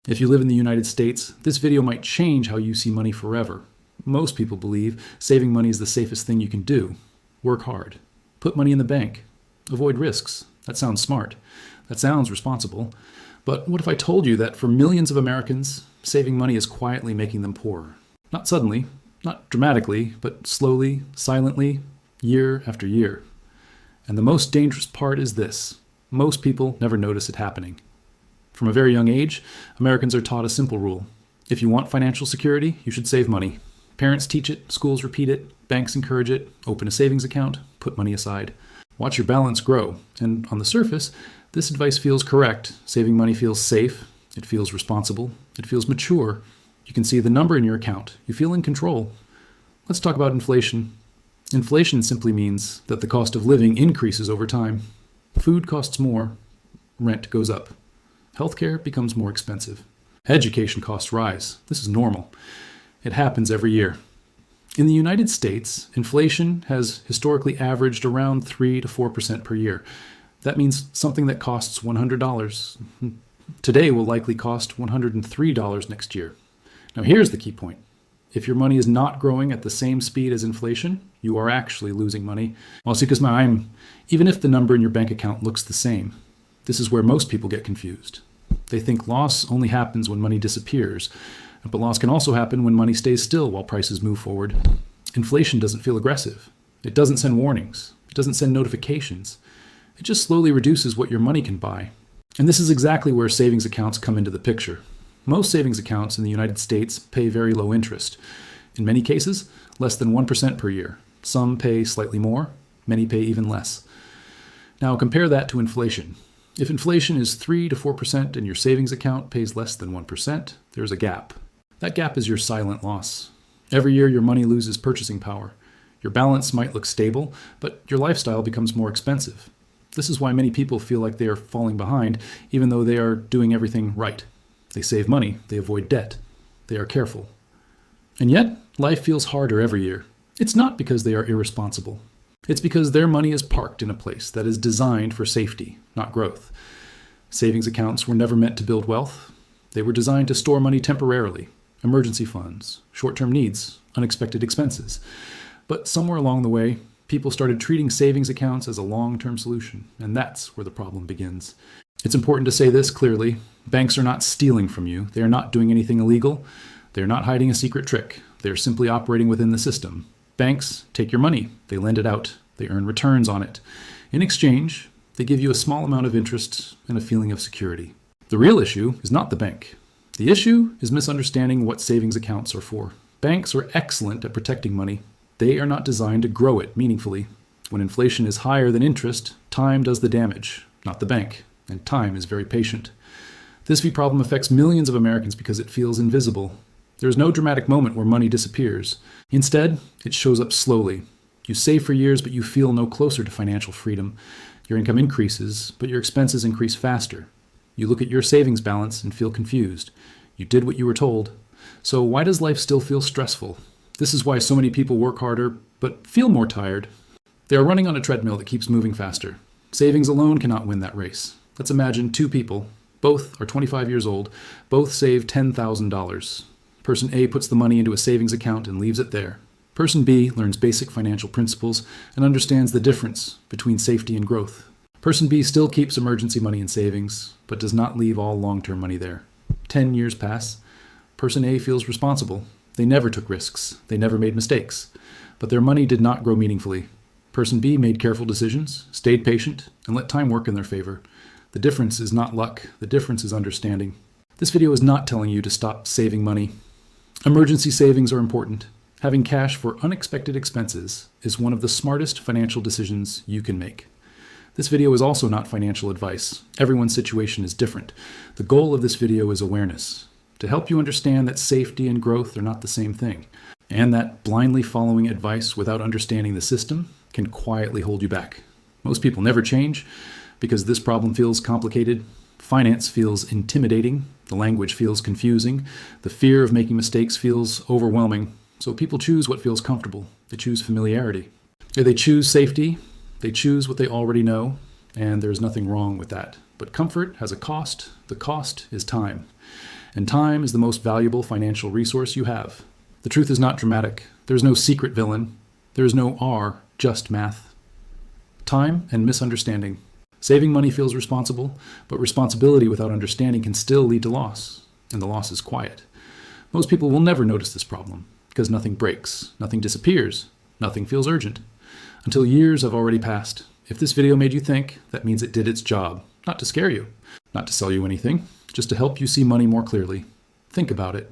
If you live in the United States, this video might change how you see money forever. Most people believe saving money is the safest thing you can do. Work hard. Put money in the bank. Avoid risks. That sounds smart. That sounds responsible. But what if I told you that for millions of Americans, saving money is quietly making them poorer? Not suddenly, not dramatically, but slowly, silently, year after year. And the most dangerous part is this: most people never notice it happening. From a very young age, Americans are taught a simple rule. If you want financial security, you should save money. Parents teach it, schools repeat it, banks encourage it. Open a savings account, put money aside. Watch your balance grow. And on the surface, this advice feels correct. Saving money feels safe. It feels responsible. It feels mature. You can see the number in your account. You feel in control. Let's talk about inflation. Inflation simply means that the cost of living increases over time. Food costs more. Rent goes up. Healthcare becomes more expensive. Education costs rise. This is normal. It happens every year. In the United States, inflation has historically averaged around 3 to 4% per year. That means something that costs $100 today will likely cost $103 next year. Now here's the key point. If your money is not growing at the same speed as inflation, you are actually losing money. Well, see, because even if the number in your bank account looks the same, this is where most people get confused. They think loss only happens when money disappears, but loss can also happen when money stays still while prices move forward. Inflation doesn't feel aggressive. It doesn't send warnings. It doesn't send notifications. It just slowly reduces what your money can buy. And this is exactly where savings accounts come into the picture. Most savings accounts in the United States pay very low interest. In many cases, less than 1% per year. Some pay slightly more. Many pay even less. Now compare that to inflation. If inflation is 3 to 4% and your savings account pays less than 1%, there's a gap. That gap is your silent loss. Every year your money loses purchasing power. Your balance might look stable, but your lifestyle becomes more expensive. This is why many people feel like they are falling behind, even though they are doing everything right. They save money, they avoid debt, they are careful. And yet, life feels harder every year. It's not because they are irresponsible. It's because their money is parked in a place that is designed for safety, not growth. Savings accounts were never meant to build wealth. They were designed to store money temporarily, emergency funds, short-term needs, unexpected expenses. But somewhere along the way, people started treating savings accounts as a long-term solution, and that's where the problem begins. It's important to say this clearly. Banks are not stealing from you. They are not doing anything illegal. They are not hiding a secret trick. They are simply operating within the system. Banks take your money. They lend it out. They earn returns on it. In exchange, they give you a small amount of interest and a feeling of security. The real issue is not the bank. The issue is misunderstanding what savings accounts are for. Banks are excellent at protecting money. They are not designed to grow it meaningfully. When inflation is higher than interest, time does the damage, not the bank. And time is very patient. This fee problem affects millions of Americans because it feels invisible. There is no dramatic moment where money disappears. Instead, it shows up slowly. You save for years, but you feel no closer to financial freedom. Your income increases, but your expenses increase faster. You look at your savings balance and feel confused. You did what you were told. So why does life still feel stressful? This is why so many people work harder, but feel more tired. They are running on a treadmill that keeps moving faster. Savings alone cannot win that race. Let's imagine two people. Both are 25 years old. Both save $10,000. Person A puts the money into a savings account and leaves it there. Person B learns basic financial principles and understands the difference between safety and growth. Person B still keeps emergency money in savings, but does not leave all long-term money there. 10 years pass. Person A feels responsible. They never took risks. They never made mistakes. But their money did not grow meaningfully. Person B made careful decisions, stayed patient, and let time work in their favor. The difference is not luck. The difference is understanding. This video is not telling you to stop saving money. Emergency savings are important. Having cash for unexpected expenses is one of the smartest financial decisions you can make. This video is also not financial advice. Everyone's situation is different. The goal of this video is awareness, to help you understand that safety and growth are not the same thing, and that blindly following advice without understanding the system can quietly hold you back. Most people never change because this problem feels complicated. Finance feels intimidating. The language feels confusing. The fear of making mistakes feels overwhelming. So people choose what feels comfortable. They choose familiarity. They choose safety. They choose what they already know. And there's nothing wrong with that. But comfort has a cost. The cost is time. And time is the most valuable financial resource you have. The truth is not dramatic. There is no secret villain. There is no R, just math. Time and misunderstanding. Saving money feels responsible, but responsibility without understanding can still lead to loss, and the loss is quiet. Most people will never notice this problem, because nothing breaks, nothing disappears, nothing feels urgent, until years have already passed. If this video made you think, that means it did its job. Not to scare you, not to sell you anything, just to help you see money more clearly. Think about it.